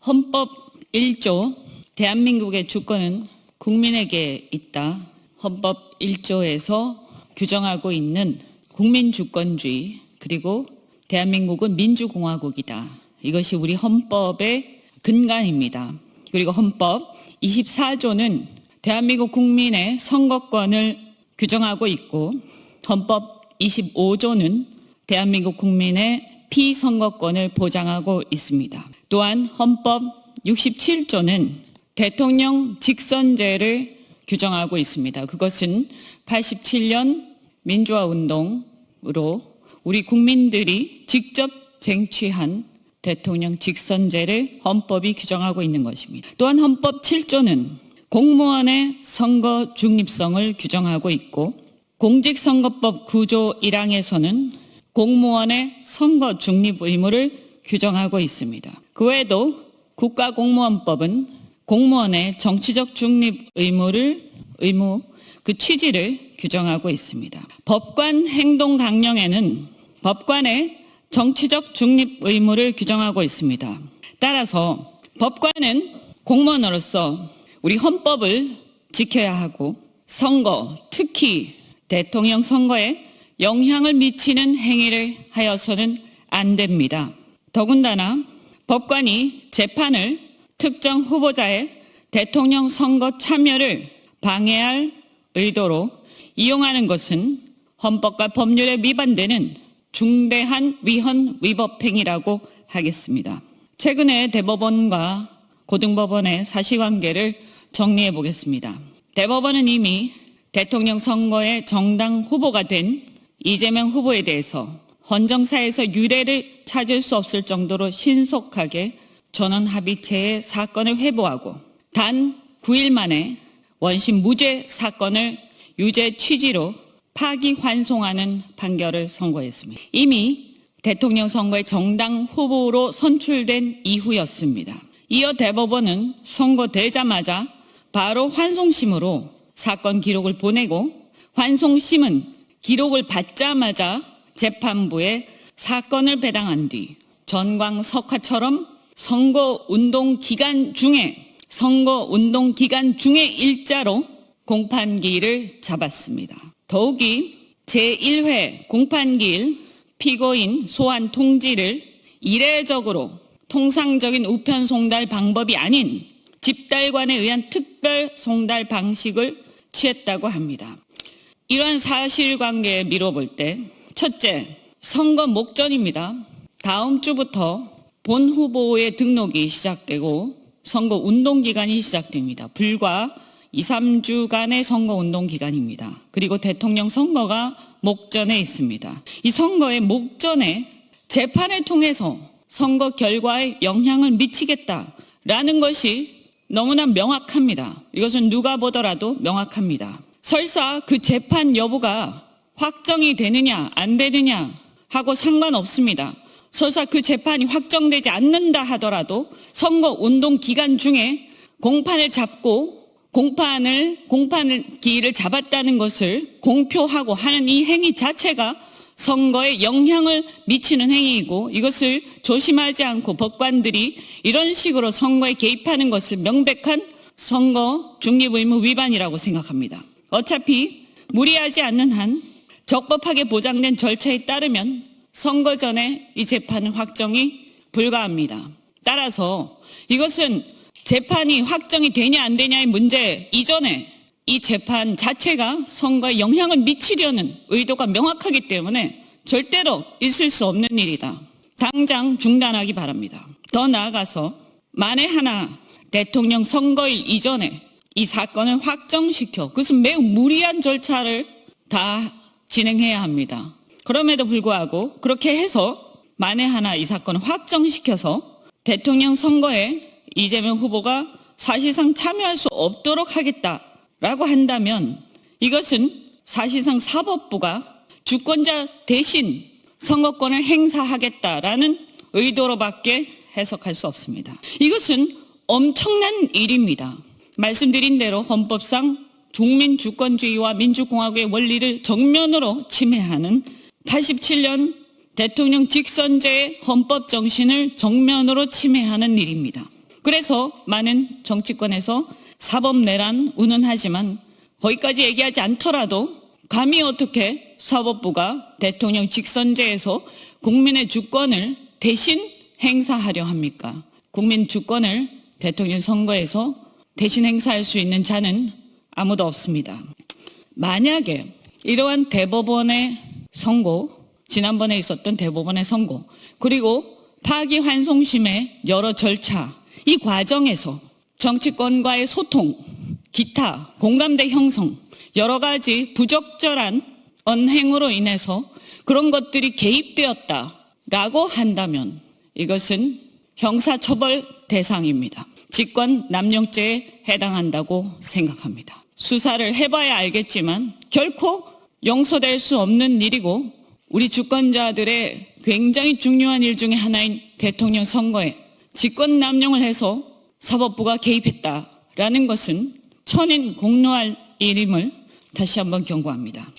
헌법 1조 대한민국의 주권은 국민에게 있다. 헌법 1조에서 규정하고 있는 국민주권주의 그리고 대한민국은 민주공화국이다. 이것이 우리 헌법의 근간입니다. 그리고 헌법 24조는 대한민국 국민의 선거권을 규정하고 있고 헌법 25조는 대한민국 국민의 피선거권을 보장하고 있습니다. 또한 헌법 67조는 대통령 직선제를 규정하고 있습니다. 그것은 87년 민주화운동으로 우리 국민들이 직접 쟁취한 대통령 직선제를 헌법이 규정하고 있는 것입니다. 또한 헌법 7조는 공무원의 선거 중립성을 규정하고 있고 공직선거법 9조 1항에서는 공무원의 선거 중립 의무를 규정하고 있습니다. 그 외에도 국가공무원법은 공무원의 정치적 중립 의무 그 취지를 규정하고 있습니다. 법관 행동 강령에는 법관의 정치적 중립 의무를 규정하고 있습니다. 따라서 법관은 공무원으로서 우리 헌법을 지켜야 하고 선거, 특히 대통령 선거에 영향을 미치는 행위를 하여서는 안 됩니다. 더군다나 법관이 재판을 특정 후보자의 대통령 선거 참여를 방해할 의도로 이용하는 것은 헌법과 법률에 위반되는 중대한 위헌 위법 행위라고 하겠습니다. 최근에 대법원과 고등법원의 사실관계를 정리해 보겠습니다. 대법원은 이미 대통령 선거의 정당 후보가 된 이재명 후보에 대해서 헌정사에서 유례를 찾을 수 없을 정도로 신속하게 전원합의체의 사건을 회부하고 단 9일 만에 원심 무죄 사건을 유죄 취지로 파기환송하는 판결을 선고했습니다. 이미 대통령 선거의 정당 후보로 선출된 이후였습니다. 이어 대법원은 선고되자마자 바로 환송심으로 사건 기록을 보내고 환송심은 기록을 받자마자 재판부에 사건을 배당한 뒤 전광석화처럼 선거운동 기간 중에 일자로 공판기일을 잡았습니다. 더욱이 제1회 공판기일 피고인 소환 통지를 이례적으로 통상적인 우편 송달 방법이 아닌 집달관에 의한 특별 송달 방식을 취했다고 합니다. 이러한 사실관계에 미뤄볼 때 첫째, 선거 목전입니다. 다음 주부터 본 후보의 등록이 시작되고 선거 운동 기간이 시작됩니다. 불과 2, 3주간의 선거 운동 기간입니다. 그리고 대통령 선거가 목전에 있습니다. 이 선거의 목전에 재판을 통해서 선거 결과에 영향을 미치겠다라는 것이 너무나 명확합니다. 이것은 누가 보더라도 명확합니다. 설사 그 재판 여부가 확정이 되느냐 안 되느냐 하고 상관없습니다. 설사 그 재판이 확정되지 않는다 하더라도 선거 운동 기간 중에 공판을 잡고 공판을 기일을 잡았다는 것을 공표하고 하는 이 행위 자체가 선거에 영향을 미치는 행위이고 이것을 조심하지 않고 법관들이 이런 식으로 선거에 개입하는 것은 명백한 선거 중립의무 위반이라고 생각합니다. 어차피 무리하지 않는 한 적법하게 보장된 절차에 따르면 선거 전에 이 재판은 확정이 불가합니다. 따라서 이것은 재판이 확정이 되냐 안 되냐의 문제 이전에 이 재판 자체가 선거에 영향을 미치려는 의도가 명확하기 때문에 절대로 있을 수 없는 일이다. 당장 중단하기 바랍니다. 더 나아가서 만에 하나 대통령 선거일 이전에 이 사건을 확정시켜 그것은 매우 무리한 절차를 다 진행해야 합니다. 그럼에도 불구하고 그렇게 해서 만에 하나 이 사건을 확정시켜서 대통령 선거에 이재명 후보가 사실상 참여할 수 없도록 하겠다라고 한다면 이것은 사실상 사법부가 주권자 대신 선거권을 행사하겠다라는 의도로밖에 해석할 수 없습니다. 이것은 엄청난 일입니다. 말씀드린 대로 헌법상 국민주권주의와 민주공화국의 원리를 정면으로 침해하는 87년 대통령 직선제의 헌법 정신을 정면으로 침해하는 일입니다. 그래서 많은 정치권에서 사법내란 운운하지만 거기까지 얘기하지 않더라도 감히 어떻게 사법부가 대통령 직선제에서 국민의 주권을 대신 행사하려 합니까? 국민 주권을 대통령 선거에서 대신 행사할 수 있는 자는 아무도 없습니다. 만약에 이러한 대법원의 선고, 지난번에 있었던 대법원의 선고, 그리고 파기환송심의 여러 절차, 이 과정에서 정치권과의 소통, 기타, 공감대 형성, 여러 가지 부적절한 언행으로 인해서 그런 것들이 개입되었다라고 한다면 이것은 형사처벌 대상입니다. 직권남용죄에 해당한다고 생각합니다. 수사를 해봐야 알겠지만 결코 용서될 수 없는 일이고 우리 주권자들의 굉장히 중요한 일 중에 하나인 대통령 선거에 직권남용을 해서 사법부가 개입했다라는 것은 천인 공노할 일임을 다시 한번 경고합니다.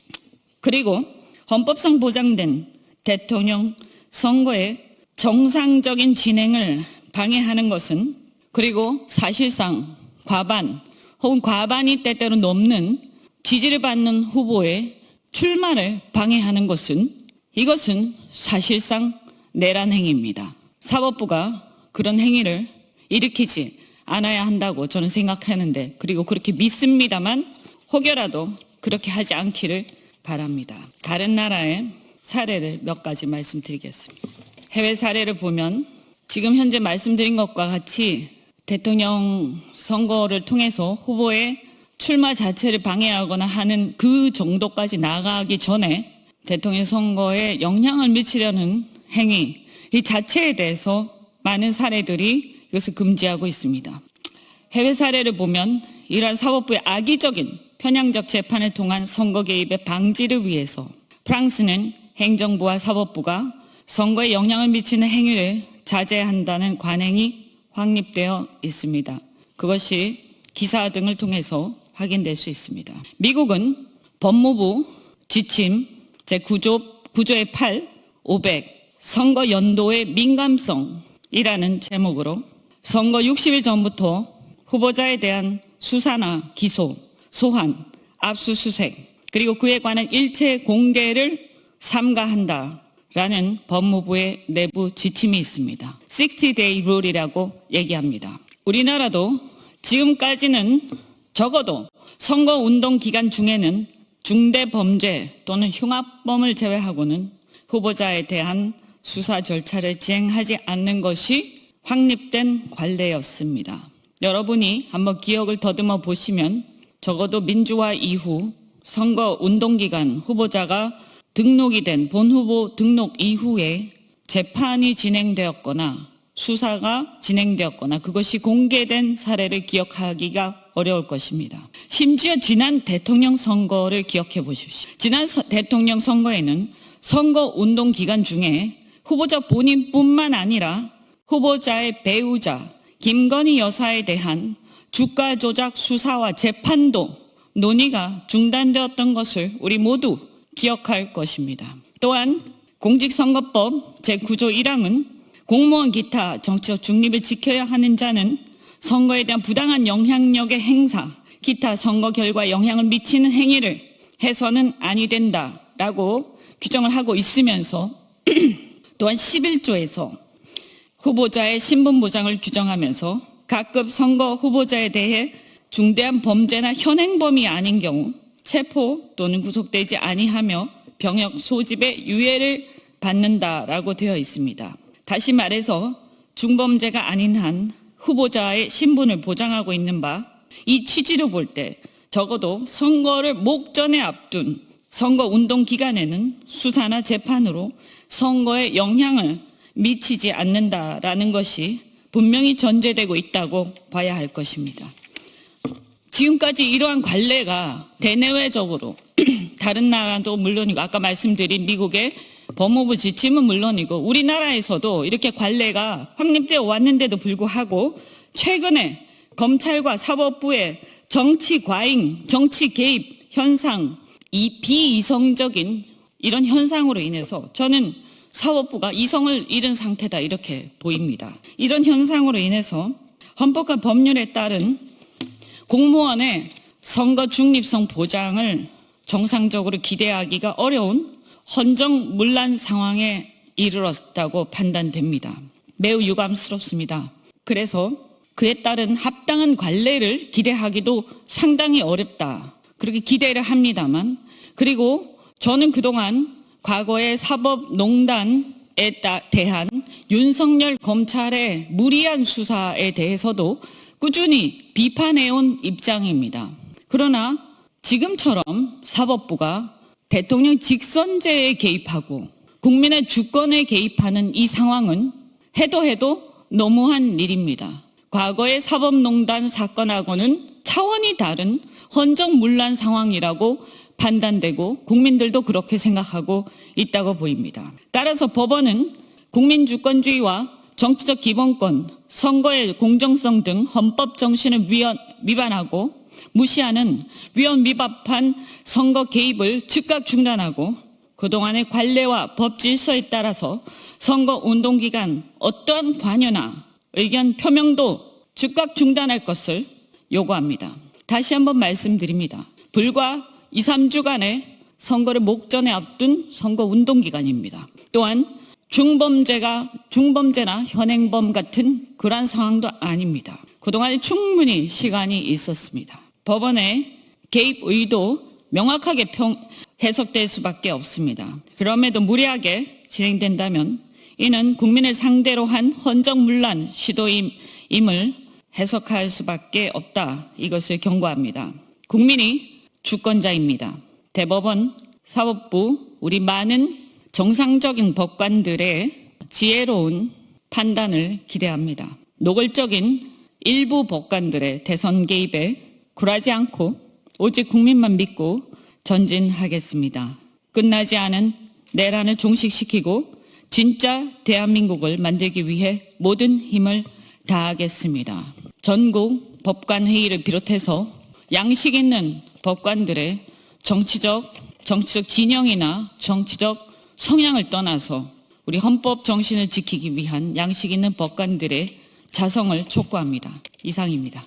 그리고 헌법상 보장된 대통령 선거의 정상적인 진행을 방해하는 것은 그리고 사실상 과반 혹은 과반이 때때로 넘는 지지를 받는 후보의 출마를 방해하는 것은 이것은 사실상 내란 행위입니다. 사법부가 그런 행위를 일으키지 않아야 한다고 저는 생각하는데 그리고 그렇게 믿습니다만 혹여라도 그렇게 하지 않기를 바랍니다. 다른 나라의 사례를 몇 가지 말씀드리겠습니다. 해외 사례를 보면 지금 현재 말씀드린 것과 같이 대통령 선거를 통해서 후보의 출마 자체를 방해하거나 하는 그 정도까지 나가기 전에 대통령 선거에 영향을 미치려는 행위 이 자체에 대해서 많은 사례들이 이것을 금지하고 있습니다. 해외 사례를 보면 이러한 사법부의 악의적인 편향적 재판을 통한 선거 개입의 방지를 위해서 프랑스는 행정부와 사법부가 선거에 영향을 미치는 행위를 자제한다는 관행이 확립되어 있습니다. 그것이 기사 등을 통해서 확인될 수 있습니다. 미국은 법무부 지침 제9조의 8, 500 선거 연도의 민감성이라는 제목으로 선거 60일 전부터 후보자에 대한 수사나 기소, 소환, 압수수색 그리고 그에 관한 일체 공개를 삼가한다라는 법무부의 내부 지침이 있습니다. 60day rule이라고 얘기합니다. 우리나라도 지금까지는 적어도 선거운동 기간 중에는 중대범죄 또는 흉악범을 제외하고는 후보자에 대한 수사 절차를 진행하지 않는 것이 확립된 관례였습니다. 여러분이 한번 기억을 더듬어 보시면 적어도 민주화 이후 선거운동 기간 후보자가 등록이 된 본후보 등록 이후에 재판이 진행되었거나 수사가 진행되었거나 그것이 공개된 사례를 기억하기가 어려울 것입니다. 심지어 지난 대통령 선거를 기억해 보십시오. 지난 대통령 선거에는 선거운동 기간 중에 후보자 본인뿐만 아니라 후보자의 배우자 김건희 여사에 대한 주가 조작 수사와 재판도 논의가 중단되었던 것을 우리 모두 기억할 것입니다. 또한 공직선거법 제9조 1항은 공무원 기타 정치적 중립을 지켜야 하는 자는 선거에 대한 부당한 영향력의 행사, 기타 선거 결과에 영향을 미치는 행위를 해서는 아니 된다라고 규정을 하고 있으면서 또한 11조에서 후보자의 신분 보장을 규정하면서 각급 선거 후보자에 대해 중대한 범죄나 현행범이 아닌 경우 체포 또는 구속되지 아니하며 병역 소집의 유예를 받는다라고 되어 있습니다. 다시 말해서 중범죄가 아닌 한 후보자의 신분을 보장하고 있는 바 이 취지로 볼 때 적어도 선거를 목전에 앞둔 선거운동 기간에는 수사나 재판으로 선거에 영향을 미치지 않는다라는 것이 분명히 전제되고 있다고 봐야 할 것입니다. 지금까지 이러한 관례가 대내외적으로 다른 나라도 물론이고 아까 말씀드린 미국의 법무부 지침은 물론이고 우리나라에서도 이렇게 관례가 확립되어 왔는데도 불구하고 최근에 검찰과 사법부의 정치 과잉, 정치 개입 현상, 이 비이성적인 이런 현상으로 인해서 저는 사법부가 이성을 잃은 상태다 이렇게 보입니다. 이런 현상으로 인해서 헌법과 법률에 따른 공무원의 선거 중립성 보장을 정상적으로 기대하기가 어려운 헌정문란 상황에 이르렀다고 판단됩니다. 매우 유감스럽습니다. 그래서 그에 따른 합당한 관례를 기대하기도 상당히 어렵다. 그렇게 기대를 합니다만, 그리고 저는 그동안 과거의 사법농단에 대한 윤석열 검찰의 무리한 수사에 대해서도 꾸준히 비판해온 입장입니다. 그러나 지금처럼 사법부가 대통령 직선제에 개입하고 국민의 주권에 개입하는 이 상황은 해도 너무한 일입니다. 과거의 사법농단 사건하고는 차원이 다른 헌정문란 상황이라고 판단되고 국민들도 그렇게 생각하고 있다고 보입니다. 따라서 법원은 국민주권주의와 정치적 기본권, 선거의 공정성 등 헌법 정신을 위반하고 무시하는 위헌위법한 선거 개입을 즉각 중단하고 그동안의 관례와 법 질서에 따라서 선거운동 기간 어떠한 관여나 의견 표명도 즉각 중단할 것을 요구합니다. 다시 한번 말씀드립니다. 불과 2, 3주간의 선거를 목전에 앞둔 선거운동 기간입니다. 또한 중범죄나 현행범 같은 그러한 상황도 아닙니다. 그동안 충분히 시간이 있었습니다. 법원의 개입 의도 명확하게 해석될 수밖에 없습니다. 그럼에도 무리하게 진행된다면 이는 국민을 상대로 한 헌정문란 시도임을 해석할 수밖에 없다. 이것을 경고합니다. 국민이 주권자입니다. 대법원, 사법부, 우리 많은 정상적인 법관들의 지혜로운 판단을 기대합니다. 노골적인 일부 법관들의 대선 개입에 굴하지 않고 오직 국민만 믿고 전진하겠습니다. 끝나지 않은 내란을 종식시키고 진짜 대한민국을 만들기 위해 모든 힘을 다하겠습니다. 전국 법관회의를 비롯해서 양식 있는 법관들의 정치적 진영이나 정치적 성향을 떠나서 우리 헌법 정신을 지키기 위한 양식 있는 법관들의 자성을 촉구합니다. 이상입니다.